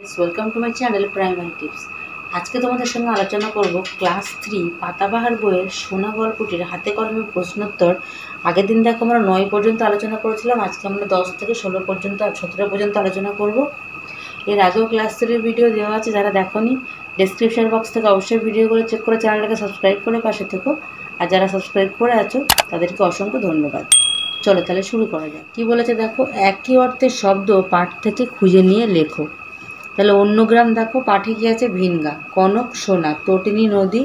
Welcome to my channel primary tips. আজকে তোমাদের সঙ্গে আলোচনা করব ক্লাস 3 পাতাবাহার বইয়ের সোনা গল্পটির হাতে কলমে প্রশ্নোত্তর। আগের দিন দেখো আমরা 9 পর্যন্ত আলোচনা করেছিলাম, আজকে আমরা 10 থেকে 16 পর্যন্ত আর 17 পর্যন্ত আলোচনা করব। এর আগেও ক্লাস 3 ভিডিও দেওয়া আছে, যারা দেখোনি ডেসক্রিপশন বক্স থেকে অবশ্যই ভিডিওগুলো চেক করে চ্যানেলটাকে সাবস্ক্রাইব করে পাশে থেকো, আর যারা সাবস্ক্রাইব করে আছো তাদেরকে অসংখ্য ধন্যবাদ। চলো তাহলে শুরু করা যাক। কি বলেছে দেখো, একই অর্থের শব্দ পাঠ থেকে খুঁজে নিয়ে লেখো। তাহলে অন্যগ্রাম দেখো, পাঠে কি আছে? ভিনগা, কনক সোনা, তটিনী নদী,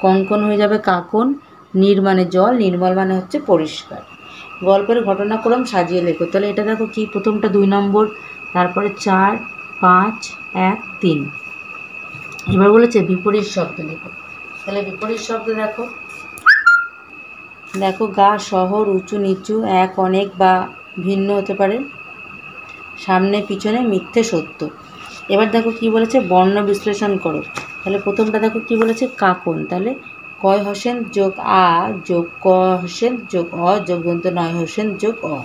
কঙ্কন হয়ে যাবে কাকন, নীর মানে জল, নির্মল মানে হচ্ছে পরিষ্কার। গল্পের ঘটনাক্রম সাজিয়ে লেখো। তাহলে এটা দেখো কি, প্রথমটা 2 নম্বর, তারপরে 4, 5, 1, 3। এবার বলেছে বিপরীত শব্দ লেখো। তাহলে বিপরীত শব্দ দেখো দেখো গা, শহর, উঁচু নিচু, এক, অনেক বা ভিন্ন হতে পারে, সামনে পিছনে, মিথ্যে সত্য। এবার দেখো কি বলেছে, বর্ণ বিশ্লেষণ করো। তাহলে প্রথমটা দেখো কি বলেছে, কাকন। তাহলে কয় হোসেন যোগ আ যোগ ক হোসেন যোগ অ যোগ দন্ত নয় হোসেন যোগ অ।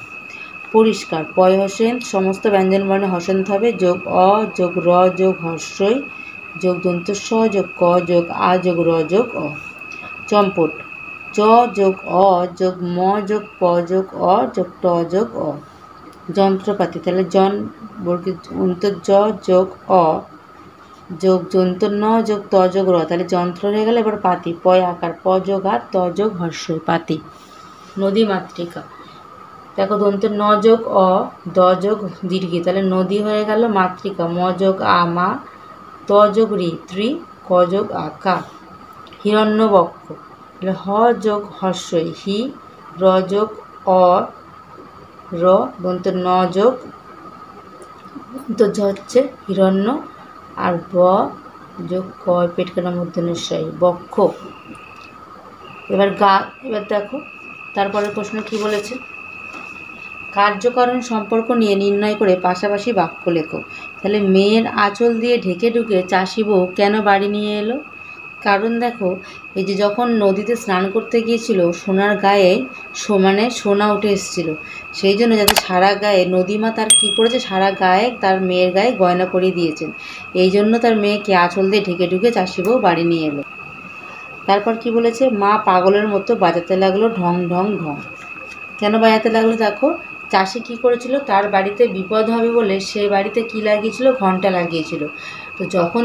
পরিষ্কার, পয় হোসেন সমস্ত ব্যঞ্জন বর্ণে হসন্ত হবে, যোগ অ যোগ র যোগ হর্ষই যোগ দন্ত স যোগ ক যোগ আ যোগ র যোগ অ। চম্পট, চ যোগ অ যোগ ম যোগ প যোগ অ যোগ ট যোগ অ। যন্ত্রপাতি, তাহলে জন বর্গীয় অন্ত জ যোগ অ যোগ জন্ত ন যোগ ত যোগ র। তাহলে যন্ত্র হয়ে গেল। এবার পাতি, পয় আকার, প যোগ আর ত যোগ হর্ষই, পাতি। নদী মাতৃকা, দেখো দন্ত ন যোগ অ দ যোগ দীর্ঘি, তাহলে নদী হয়ে গেল। মাতৃকা, ম যোগ আ মা, ত যোগ রি ত্রি, ক যোগ আ কা। হিরণ্যবক্ষ, তাহলে হ যোগ হর্ষই হি, র যোগ অ র, দন্ত ন যোগ তো হচ্ছে হিরণ্য, আর ব যোগ ক পেটকানা মূর্ধন্যস্বই, বক্ষ। এবার এবার দেখো তারপরের প্রশ্ন কি বলেছে, কার্যকারণ সম্পর্ক নিয়ে নির্ণয় করে পাশাপাশি বাক্য লেখো। তাহলে মেয়ের আঁচল দিয়ে ঢেকে ঢুকে চাষি বউ কেন বাড়ি নিয়ে এলো? কারণ দেখো, এই যে যখন নদীতে স্নান করতে গিয়েছিল, সোনার গায়ে সমানে সোনা উঠে এসেছিল, সেই জন্য যাতে সারা গায়ে নদীমা তার কী করেছে, সারা গায়ে তার মেয়ের গায়ে গয়না পরিয়ে দিয়েছেন, এই জন্য তার মেয়েকে আঁচল দিয়ে ঢেকে ঢুকে চাষি বউ বাড়ি নিয়ে এলো। তারপর কি বলেছে, মা পাগলের মতো বাজাতে লাগলো ঢং ঢং ঢং। কেন বাজাতে লাগলো? দেখো, চাষি কি করেছিল, তার বাড়িতে বিপদ হবে বলে সে বাড়িতে কি লাগিয়েছিল, ঘন্টা লাগিয়েছিল। তো যখন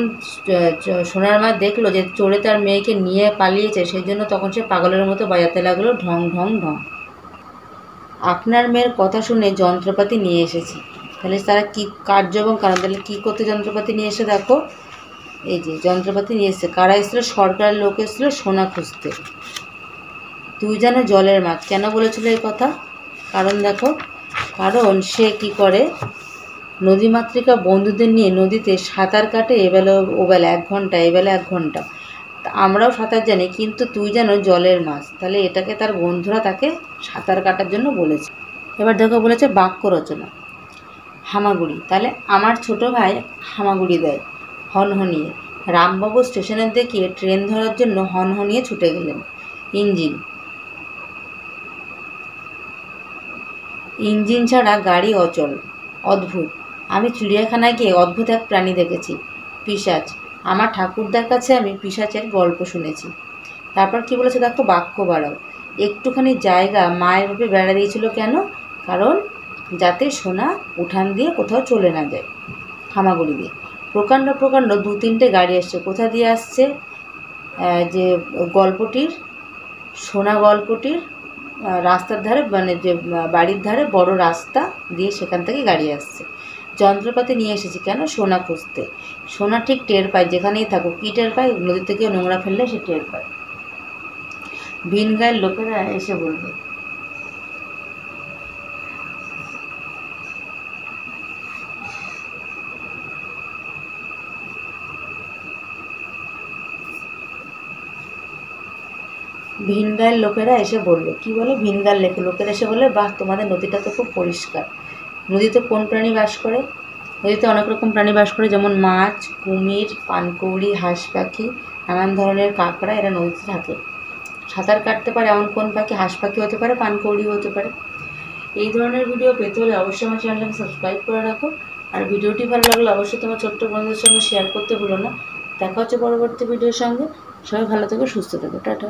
সোনার মা দেখলো যে চোরে তার মেয়েকে নিয়ে পালিয়েছে, সেই জন্য তখন সে পাগলের মতো বাজাতে লাগলো ঢং ঢং ঢং। আপনার মেয়ের কথা শুনে যন্ত্রপাতি নিয়ে এসেছি। তাহলে তারা কি কার্য এবং কারণ, তাহলে কী করতে যন্ত্রপাতি নিয়ে এসে, দেখো এই যে যন্ত্রপাতি নিয়ে এসছে। কারা এসেছিলো? সরকারের লোক এসেছিলো সোনা খুঁজতে। তুই যেন জলের মাছ, কেন বলেছিল এই কথা? কারণ দেখো, কারণ সে কি করে, নদীমাতৃকা বন্ধুদের নিয়ে নদীতে সাঁতার কাটে, এবেলা ওবেলা 1 ঘন্টা, এবেলা 1 ঘন্টা। আমরাও সাঁতার জানি, কিন্তু তুই যেন জলের মাছ। তাহলে এটাকে তার বন্ধুরা তাকে সাঁতার কাটার জন্য বলেছে। এবার দেখো বলেছে বাক্য রচনা। হামাগুড়ি, তাহলে আমার ছোট ভাই হামাগুড়ি দেয় হনহনিয়ে। রামবাবু স্টেশনের দেখিয়ে ট্রেন ধরার জন্য হনহনিয়ে ছুটে গেলেন। ইঞ্জিন, ইঞ্জিন ছাড়া গাড়ি অচল। অদ্ভুত, আমি চিড়িয়াখানায় গিয়ে অদ্ভুত এক প্রাণী দেখেছি। পিশাচ, আমার ঠাকুরদার কাছে আমি পিশাচের গল্প শুনেছি। তারপর কি বলেছে দেখো, বাক্য বাড়াও। একটুখানি জায়গা মায়ের বাপে বেড়া দিয়েছিল কেন? কারণ যাতে সোনা উঠান দিয়ে কোথাও চলে না যায়। হামাগুড়ি দিয়ে। প্রকাণ্ড প্রকাণ্ড 2-3টে গাড়ি আসছে। কোথা দিয়ে আসছে? যে গল্পটির, সোনা গল্পটির রাস্তার ধারে, মানে যে বাড়ির ধারে বড় রাস্তা দিয়ে, সেখান থেকে গাড়ি আসছে। যন্ত্রপাতি নিয়ে এসেছি কেন? সোনা খুঁজতে। সোনা ঠিক টের পায় যেখানেই থাকুক। কী টের পায়? নদী থেকে নোংরা ফেললে সে টের পায়। ভিন গায়ের লোকেরা এসে বলবে। ভিন গায়ের লোকেরা এসে বলল, কি বলে? ভিন গায়ের লোকেরা এসে বলে, বাহ, তোমাদের নদীটা তো খুব পরিষ্কার। নদীতে কোন প্রাণী বাস করে? নদীতে অনেক রকম প্রাণী বাস করে, যেমন মাছ, কুমির, পানকৌড়ি, হাঁস পাখি, নানান ধরনের কাঁকড়া, এরা নদীতে থাকে। সাঁতার কাটতে পারে এমন কোন পাখি? হাঁস পাখি হতে পারে, পানকৌড়িও হতে পারে। এই ধরনের ভিডিও পেতে হলে অবশ্যই আমার চ্যানেলটাকে সাবস্ক্রাইব করে রাখো, আর ভিডিওটি ভালো লাগলে অবশ্যই তোমার ছোট্ট বন্ধুদের সঙ্গে শেয়ার করতে ভুলো না। দেখা হচ্ছে পরবর্তী ভিডিওর সঙ্গে। সবাই ভালো থেকো, সুস্থ থেকো, টাটা।